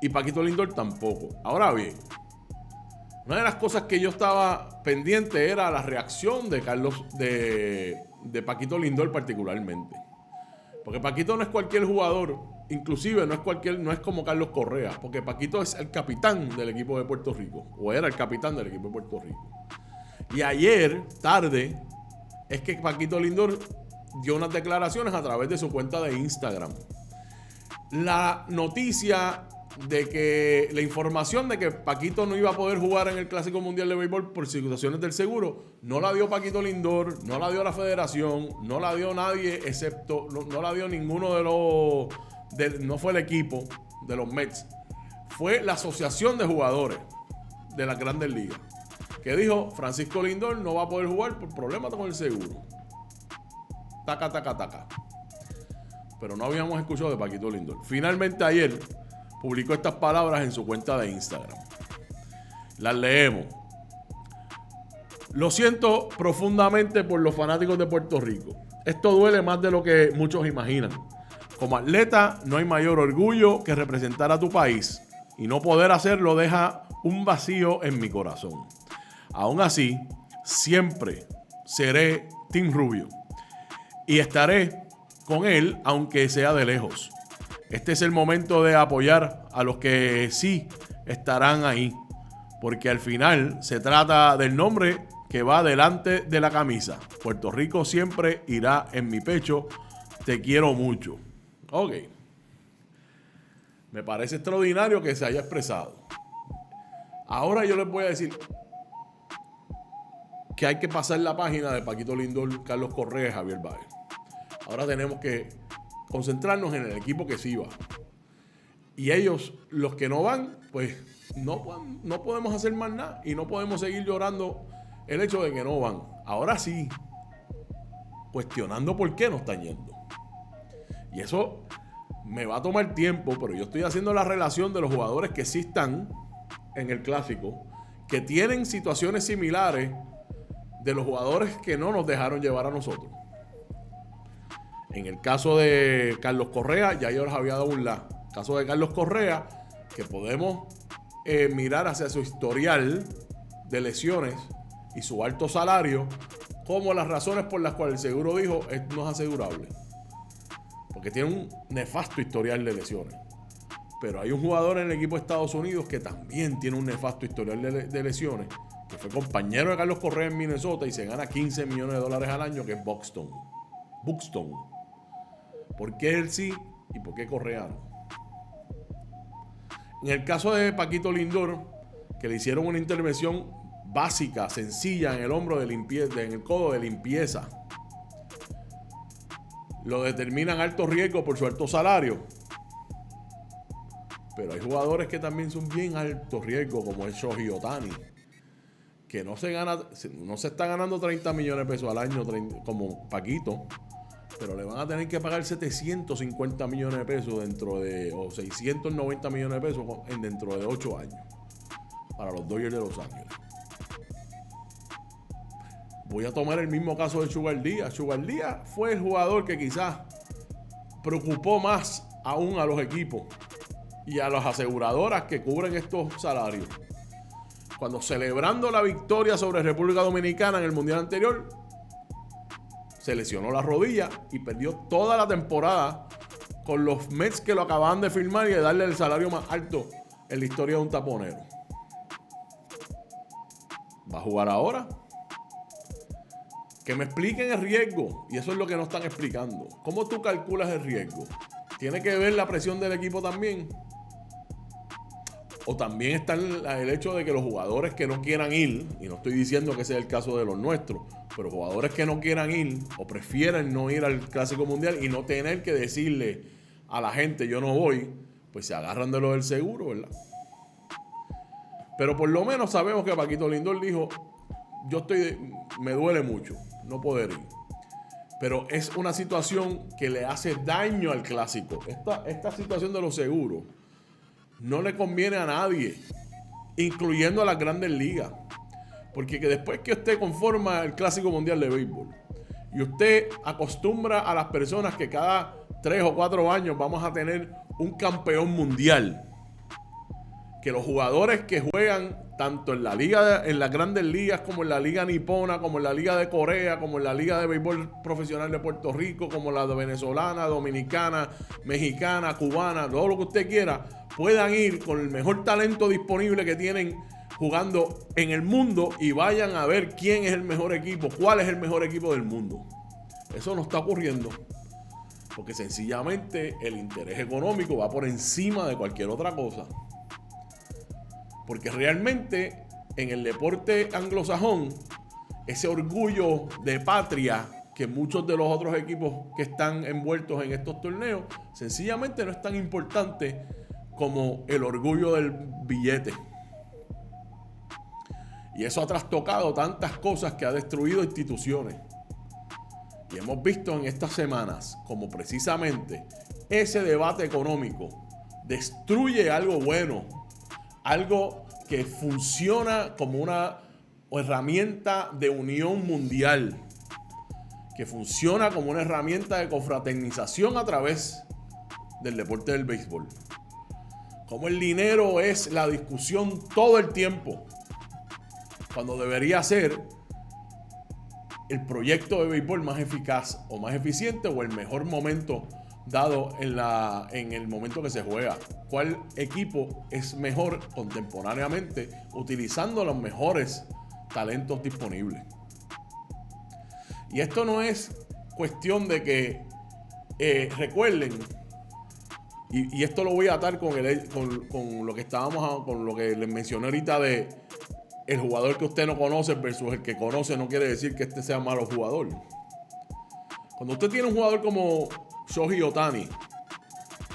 Y Paquito Lindor tampoco. Ahora bien, una de las cosas que yo estaba pendiente era la reacción de Paquito Lindor particularmente. Porque Paquito no es cualquier jugador, inclusive no es como Carlos Correa, porque Paquito es el capitán del equipo de Puerto Rico, o era el capitán del equipo de Puerto Rico. Y ayer, tarde, es que Paquito Lindor dio unas declaraciones a través de su cuenta de Instagram. La noticia de que la información de que Paquito no iba a poder jugar en el Clásico Mundial de Béisbol por situaciones del seguro, no la dio Paquito Lindor, no la dio la federación, no la dio nadie excepto, no la dio ninguno de los, no fue el equipo de los Mets, fue la asociación de jugadores de las Grandes Ligas, que dijo Francisco Lindor no va a poder jugar por problemas con el seguro. Taca, taca, taca. Pero no habíamos escuchado de Paquito Lindor. Finalmente ayer publicó estas palabras en su cuenta de Instagram. Las leemos. Lo siento profundamente por los fanáticos de Puerto Rico. Esto duele más de lo que muchos imaginan. Como atleta no hay mayor orgullo que representar a tu país, y no poder hacerlo deja un vacío en mi corazón. Aún así, siempre seré Team Rubio y estaré con él aunque sea de lejos. Este es el momento de apoyar a los que sí estarán ahí, porque al final se trata del nombre que va delante de la camisa. Puerto Rico siempre irá en mi pecho. Te quiero mucho. Ok. Me parece extraordinario que se haya expresado. Ahora yo les voy a decir que hay que pasar la página de Paquito Lindor, Carlos Correa y Javier Baez. Ahora tenemos que concentrarnos en el equipo que sí va. Y ellos, los que no van, pues no podemos hacer más nada y no podemos seguir llorando el hecho de que no van. Ahora sí, cuestionando por qué no están yendo. Y eso me va a tomar tiempo, pero yo estoy haciendo la relación de los jugadores que sí están en el Clásico, que tienen situaciones similares de los jugadores que no nos dejaron llevar a nosotros. En el caso de Carlos Correa, ya yo les había dado un la. En el caso de Carlos Correa, que podemos mirar hacia su historial de lesiones y su alto salario como las razones por las cuales el seguro dijo esto no es asegurable. Porque tiene un nefasto historial de lesiones. Pero hay un jugador en el equipo de Estados Unidos que también tiene un nefasto historial de lesiones, que fue compañero de Carlos Correa en Minnesota y se gana $15 millones al año, que es Buxton. ¿Por qué él sí y por qué Correa no? En el caso de Paquito Lindor, que le hicieron una intervención básica, sencilla, en el hombro de limpieza, en el codo de limpieza, lo determinan alto riesgo por su alto salario. Pero hay jugadores que también son bien alto riesgo, como el Shohei Ohtani, que no se está ganando 30 millones de pesos al año como Paquito, pero le van a tener que pagar 750 millones de pesos o 690 millones de pesos dentro de 8 años para los Dodgers de Los Ángeles. Voy a tomar el mismo caso de Sugar Díaz. Sugar Díaz fue el jugador que quizás preocupó más aún a los equipos y a las aseguradoras que cubren estos salarios. Cuando celebrando la victoria sobre República Dominicana en el Mundial anterior, se lesionó la rodilla y perdió toda la temporada con los Mets que lo acababan de firmar y de darle el salario más alto en la historia de un taponero. ¿Va a jugar ahora? Que me expliquen el riesgo, y eso es lo que no están explicando. ¿Cómo tú calculas el riesgo? ¿Tiene que ver la presión del equipo también? O también está el hecho de que los jugadores que no quieran ir, y no estoy diciendo que sea el caso de los nuestros, pero jugadores que no quieran ir o prefieren no ir al Clásico Mundial y no tener que decirle a la gente yo no voy, pues se agarran de lo del seguro, ¿verdad? Pero por lo menos sabemos que Paquito Lindor dijo, me duele mucho, no poder ir. Pero es una situación que le hace daño al clásico. Esta situación de los seguros no le conviene a nadie, incluyendo a las grandes ligas. Porque que después que usted conforma el Clásico Mundial de Béisbol y usted acostumbra a las personas que cada 3 o 4 años vamos a tener un campeón mundial, que los jugadores que juegan tanto en la liga, en las grandes ligas, como en la liga nipona, como en la liga de Corea, como en la liga de béisbol profesional de Puerto Rico, como la de venezolana, dominicana, mexicana, cubana, todo lo que usted quiera, puedan ir con el mejor talento disponible que tienen jugando en el mundo y vayan a ver quién es el mejor equipo, cuál es el mejor equipo del mundo. Eso no está ocurriendo porque sencillamente el interés económico va por encima de cualquier otra cosa. Porque realmente en el deporte anglosajón, ese orgullo de patria que muchos de los otros equipos que están envueltos en estos torneos, sencillamente no es tan importante como el orgullo del billete. Y eso ha trastocado tantas cosas que ha destruido instituciones. Y hemos visto en estas semanas como precisamente ese debate económico destruye algo bueno, algo que funciona como una herramienta de unión mundial, que funciona como una herramienta de confraternización a través del deporte del béisbol. Como el dinero es la discusión todo el tiempo, cuando debería ser el proyecto de béisbol más eficaz o más eficiente o el mejor momento dado en el momento que se juega. ¿Cuál equipo es mejor contemporáneamente utilizando los mejores talentos disponibles? Y esto no es cuestión de que recuerden, y esto lo voy a atar con lo que con lo que les mencioné ahorita de el jugador que usted no conoce versus el que conoce, no quiere decir que este sea malo jugador. Cuando usted tiene un jugador como Shohei Ohtani,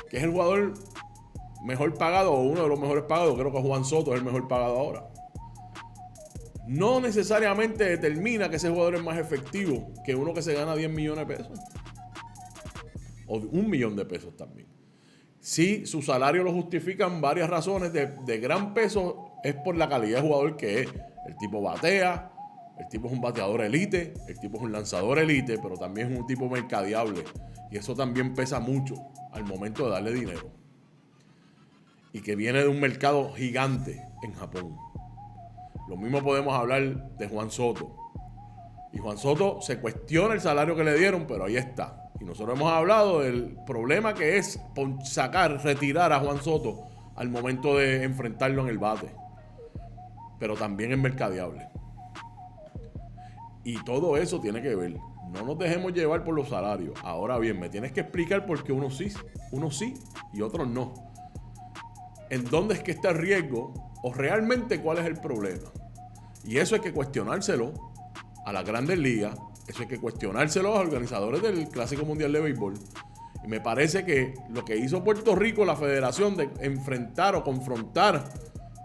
que es el jugador mejor pagado o uno de los mejores pagados, creo que Juan Soto es el mejor pagado ahora, no necesariamente determina que ese jugador es más efectivo que uno que se gana 10 millones de pesos o 1 millón de pesos también. Sí, su salario lo justifican varias razones de gran peso, es por la calidad de jugador que es. El tipo batea, el tipo es un bateador elite, el tipo es un lanzador elite, pero también es un tipo mercadeable. Y eso también pesa mucho al momento de darle dinero. Y que viene de un mercado gigante en Japón. Lo mismo podemos hablar de Juan Soto. Y Juan Soto se cuestiona el salario que le dieron, pero ahí está. Y nosotros hemos hablado del problema que es retirar a Juan Soto al momento de enfrentarlo en el bate. Pero también es mercadeable. Y todo eso tiene que ver. No nos dejemos llevar por los salarios. Ahora bien, me tienes que explicar por qué unos sí y otros no. ¿En dónde es que está el riesgo? O realmente cuál es el problema. Y eso hay que cuestionárselo a las grandes ligas. Eso hay que cuestionárselo a los organizadores del Clásico Mundial de Béisbol. Y me parece que lo que hizo Puerto Rico, la federación, de enfrentar o confrontar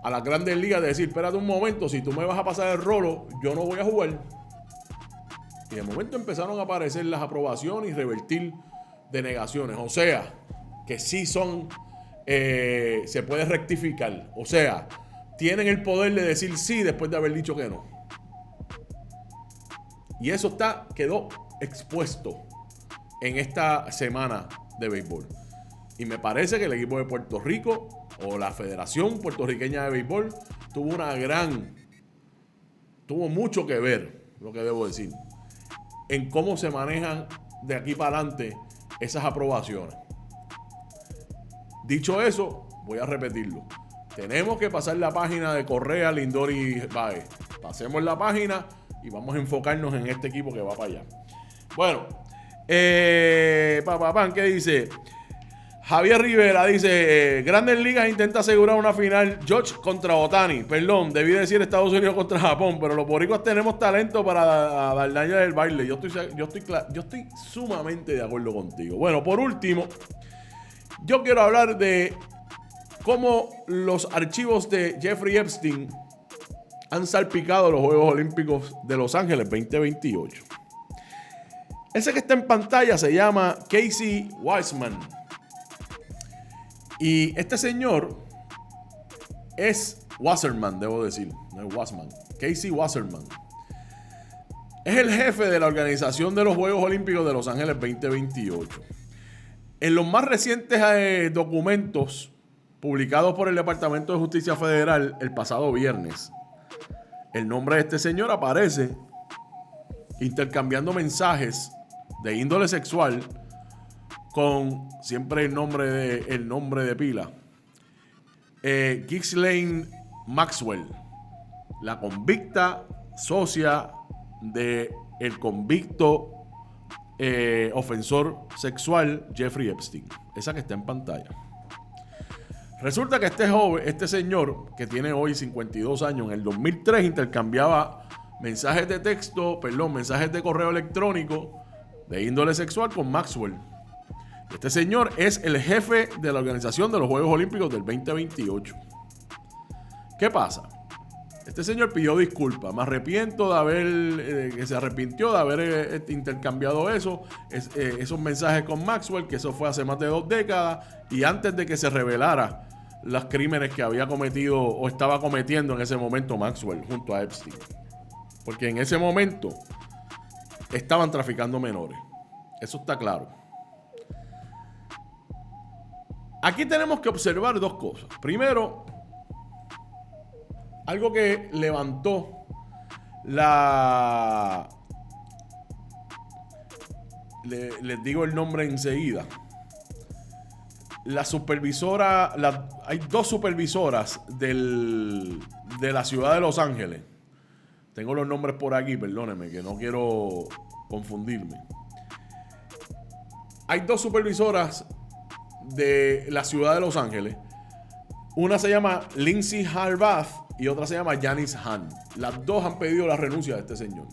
a las grandes ligas, de decir, espérate un momento, si tú me vas a pasar el rolo, yo no voy a jugar. Y de momento empezaron a aparecer las aprobaciones y revertir denegaciones. O sea, que sí son, se puede rectificar. O sea, tienen el poder de decir sí después de haber dicho que no. Y eso quedó expuesto en esta semana de béisbol. Y me parece que el equipo de Puerto Rico o la Federación Puertorriqueña de Béisbol tuvo mucho que ver, lo que debo decir, en cómo se manejan de aquí para adelante esas aprobaciones. Dicho eso, voy a repetirlo. Tenemos que pasar la página de Correa, Lindor y Baez. Pasemos la página y vamos a enfocarnos en este equipo que va para allá. Bueno, ¿qué dice? Javier Rivera dice, Grandes Ligas intenta asegurar una final George contra Ohtani. Perdón, debí decir Estados Unidos contra Japón, pero los boricuas tenemos talento para dar daño del baile. Yo estoy sumamente de acuerdo contigo. Bueno, por último, yo quiero hablar de cómo los archivos de Jeffrey Epstein han salpicado los Juegos Olímpicos de Los Ángeles 2028. Ese que está en pantalla se llama Casey Wiseman. Y este señor es Wasserman, debo decir. No es Wiseman. Casey Wasserman. Es el jefe de la organización de los Juegos Olímpicos de Los Ángeles 2028. En los más recientes documentos publicados por el Departamento de Justicia Federal el pasado viernes, el nombre de este señor aparece intercambiando mensajes de índole sexual con siempre el nombre de pila. Ghislaine Maxwell, la convicta socia de el convicto ofensor sexual Jeffrey Epstein. Esa que está en pantalla. Resulta que este señor, que tiene hoy 52 años, en el 2003 intercambiaba mensajes de correo electrónico de índole sexual con Maxwell. Este señor es el jefe de la organización de los Juegos Olímpicos del 2028. ¿Qué pasa? Este señor pidió disculpas. Me arrepiento que se arrepintió de haber intercambiado esos mensajes con Maxwell, que eso fue hace más de 2 décadas y antes de que se revelara los crímenes que había cometido o estaba cometiendo en ese momento Maxwell junto a Epstein. Porque en ese momento estaban traficando menores. Eso está claro. Aquí tenemos que observar 2 cosas. Primero, algo que levantó les digo el nombre enseguida. La supervisora, hay 2 supervisoras de la ciudad de Los Ángeles. Tengo los nombres por aquí, perdónenme, que no quiero confundirme. Hay 2 supervisoras de la ciudad de Los Ángeles. Una se llama Lindsay Harbath y otra se llama Janice Hahn. Las 2 han pedido la renuncia de este señor.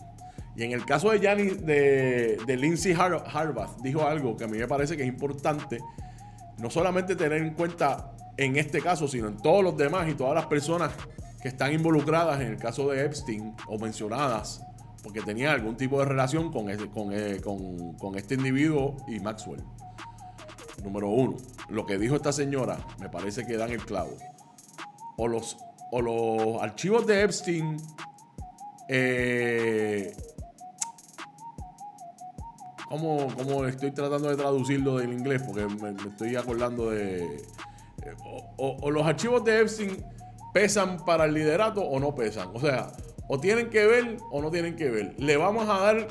Y en el caso de Lindsay Harbath, dijo algo que a mí me parece que es importante, no solamente tener en cuenta en este caso, sino en todos los demás y todas las personas que están involucradas en el caso de Epstein o mencionadas porque tenían algún tipo de relación con este individuo y Maxwell. Número 1, lo que dijo esta señora me parece que dan el clavo. O los archivos de Epstein ¿cómo estoy tratando de traducirlo del inglés? Porque me estoy acordando de... O los archivos de Epstein pesan para el liderato o no pesan. O sea, o tienen que ver o no tienen que ver. Le vamos a dar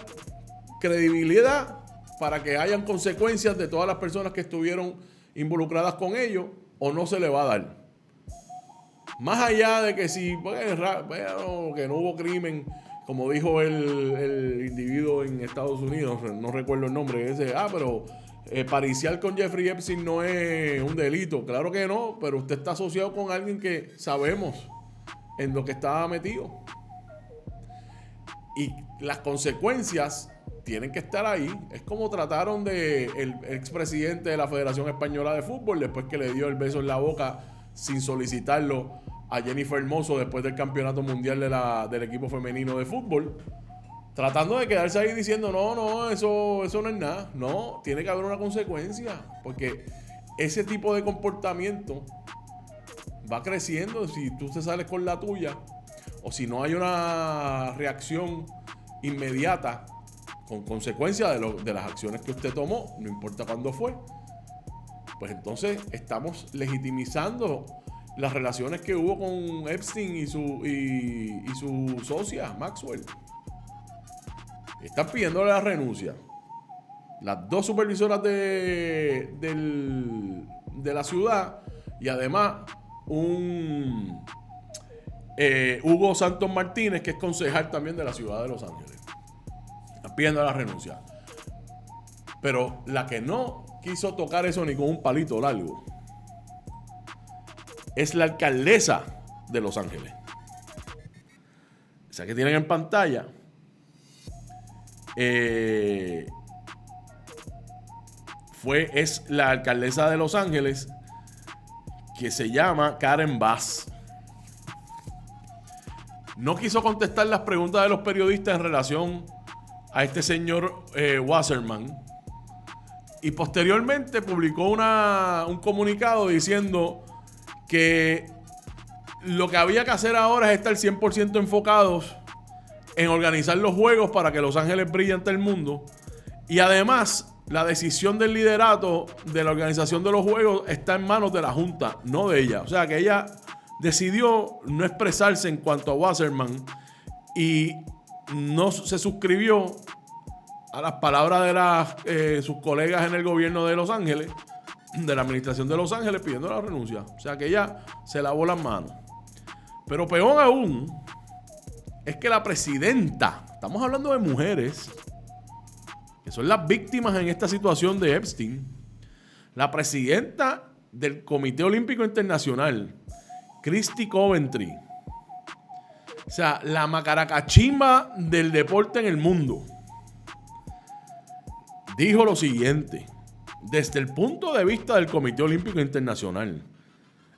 credibilidad para que hayan consecuencias de todas las personas que estuvieron involucradas con ellos, o no se le va a dar. Más allá de que si, bueno, que no hubo crimen, como dijo el individuo en Estados Unidos, no recuerdo el nombre, pero pariciar con Jeffrey Epstein no es un delito. Claro que no, pero usted está asociado con alguien que sabemos en lo que estaba metido. Y las consecuencias tienen que estar ahí. Es como trataron de el expresidente de la Federación Española de Fútbol después que le dio el beso en la boca sin solicitarlo a Jennifer Hermoso después del campeonato mundial del equipo femenino de fútbol, tratando de quedarse ahí diciendo no, eso no es nada. No, tiene que haber una consecuencia, porque ese tipo de comportamiento va creciendo. Si tú te sales con la tuya o si no hay una reacción inmediata con consecuencia de las acciones que usted tomó, no importa cuándo fue, pues entonces estamos legitimizando las relaciones que hubo con Epstein y su socia, Maxwell. Están pidiéndole la renuncia. Las 2 supervisoras de la ciudad y además Hugo Santos Martínez, que es concejal también de la ciudad de Los Ángeles. Están pidiendo la renuncia. Pero la que no quiso tocar eso ni con un palito largo es la alcaldesa de Los Ángeles. Esa que tienen en pantalla. Es la alcaldesa de Los Ángeles, que se llama Karen Bass. No quiso contestar las preguntas de los periodistas en relación a este señor Wasserman. Y posteriormente publicó un comunicado diciendo que lo que había que hacer ahora es estar 100% enfocados en organizar los juegos para que Los Ángeles brille ante el mundo. Y además, la decisión del liderato de la organización de los juegos está en manos de la Junta, no de ella. O sea, que ella decidió no expresarse en cuanto a Wasserman y no se suscribió a las palabras de sus colegas en el gobierno de Los Ángeles, de la administración de Los Ángeles, pidiendo la renuncia. O sea, que ella se lavó las manos. Pero peor aún es que la presidenta, estamos hablando de mujeres, que son las víctimas en esta situación de Epstein, la presidenta del Comité Olímpico Internacional, Christy Coventry, o sea, la macaracachimba del deporte en el mundo, dijo lo siguiente: desde el punto de vista del Comité Olímpico Internacional,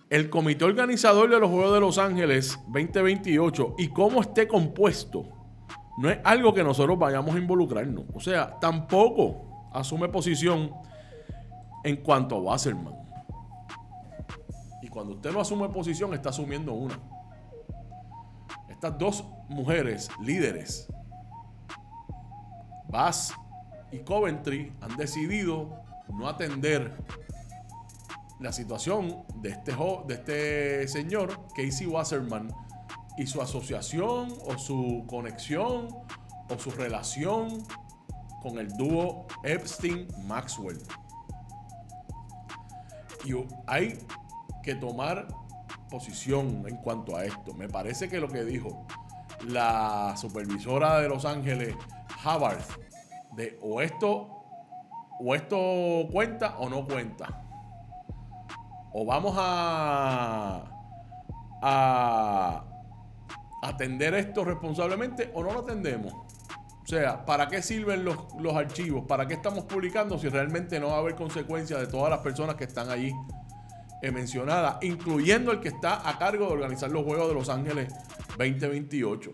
el comité organizador de los Juegos de Los Ángeles 2028 y cómo esté compuesto no es algo que nosotros vayamos a involucrarnos. O sea, tampoco asume posición en cuanto a Wasserman. Y cuando usted no asume posición, está asumiendo una. Estas dos mujeres líderes, Bass y Coventry, han decidido no atender la situación de este señor, Casey Wasserman, y su asociación o su conexión o su relación con el dúo Epstein-Maxwell. Y hay que tomar posición en cuanto a esto. Me parece que lo que dijo la supervisora de Los Ángeles, Hubbard, de o esto cuenta o no cuenta. O vamos a atender esto responsablemente o no lo atendemos. O sea, ¿para qué sirven los archivos? ¿Para qué estamos publicando si realmente no va a haber consecuencias de todas las personas que están allí mencionadas, incluyendo el que está a cargo de organizar los Juegos de Los Ángeles 2028?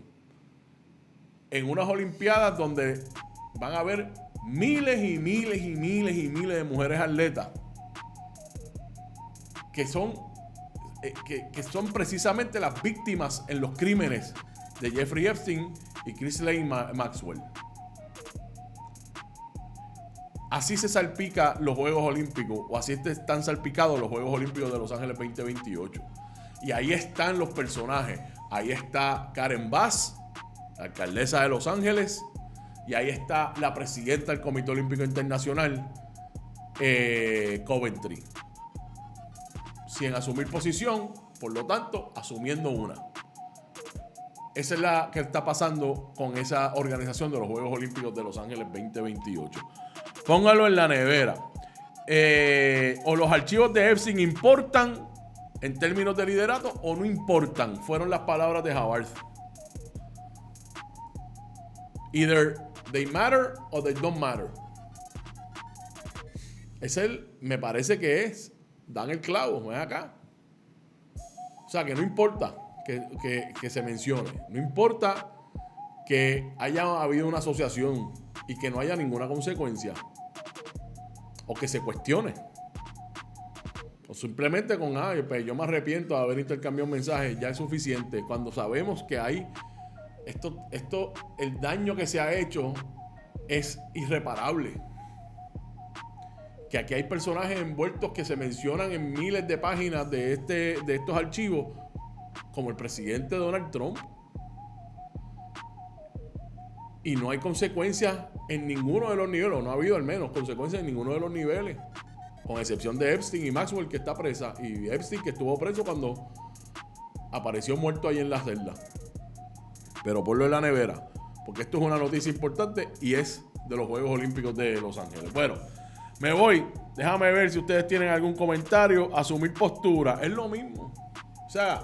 En unas Olimpiadas donde van a haber miles y miles y miles y miles de mujeres atletas que son precisamente las víctimas en los crímenes de Jeffrey Epstein y Ghislaine Maxwell. Así se salpica los Juegos Olímpicos, o así están salpicados los Juegos Olímpicos de Los Ángeles 2028. Y ahí están los personajes. Ahí está Karen Bass, la alcaldesa de Los Ángeles, y ahí está la presidenta del Comité Olímpico Internacional, Coventry. Sin asumir posición, por lo tanto, asumiendo una. Esa es la que está pasando con esa organización de los Juegos Olímpicos de Los Ángeles 2028. Póngalo en la nevera. O los archivos de Epstein importan en términos de liderato o no importan. Fueron las palabras de Hubbard. Either they matter or they don't matter. Me parece que dan el clavo, ven acá. O sea, que no importa que se mencione. No importa que haya habido una asociación y que no haya ninguna consecuencia. O que se cuestione. O simplemente con, pues yo me arrepiento de haber intercambiado mensajes, ya es suficiente. Cuando sabemos que hay el daño que se ha hecho es irreparable. Que aquí hay personajes envueltos que se mencionan en miles de páginas de estos archivos, como el presidente Donald Trump. Y no hay consecuencias en ninguno de los niveles, o no ha habido al menos consecuencias en ninguno de los niveles, con excepción de Epstein y Maxwell, que está presa, y Epstein, que estuvo preso cuando apareció muerto ahí en la celda. Pero ponlo en la nevera, porque esto es una noticia importante y es de los Juegos Olímpicos de Los Ángeles. Bueno, me voy. Déjame ver si ustedes tienen algún comentario. Asumir postura es lo mismo. O sea,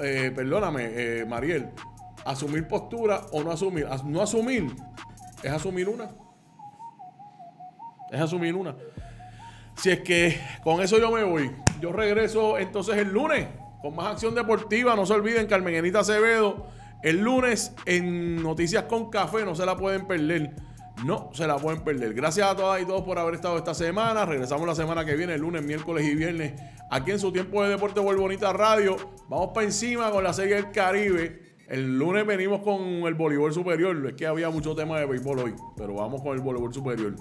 perdóname, Mariel. Asumir postura o no asumir. No asumir es asumir una. Es asumir una. Si es que con eso yo me voy. Yo regreso entonces el lunes con más acción deportiva. No se olviden, Carmen Enita Acevedo El lunes en Noticias con Café, no se la pueden perder. No se la pueden perder. Gracias a todas y todos por haber estado esta semana. Regresamos la semana que viene, el lunes, miércoles y viernes, aquí en su tiempo de deporte por Bonita Radio. Vamos para encima con la Serie del Caribe. El lunes venimos con el voleibol superior. Es que había mucho tema de béisbol hoy, pero vamos con el voleibol superior.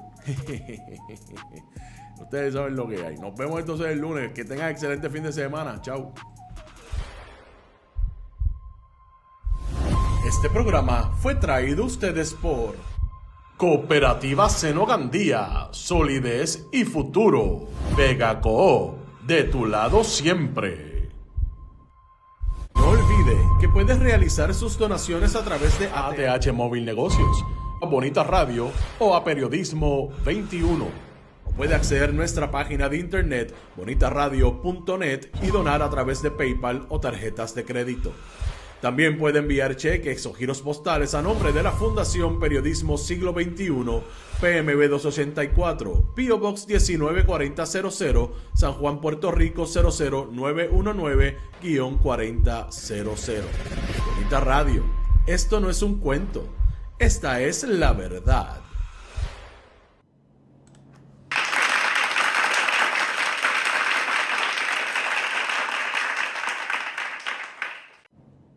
Ustedes saben lo que hay. Nos vemos entonces el lunes. Que tengan excelente fin de semana. Chao. Este programa fue traído a ustedes por Cooperativa Seno Gandía, solidez y futuro. Vega Coop, de tu lado siempre. No olvide que puedes realizar sus donaciones a través de ATH Móvil Negocios, a Bonita Radio o a Periodismo 21. O puede acceder a nuestra página de internet bonitaradio.net y donar a través de PayPal o tarjetas de crédito. También puede enviar cheques o giros postales a nombre de la Fundación Periodismo Siglo XXI, PMB 284, P.O. Box 194000, San Juan, Puerto Rico 00919-4000. Bonita Radio, esto no es un cuento, esta es la verdad.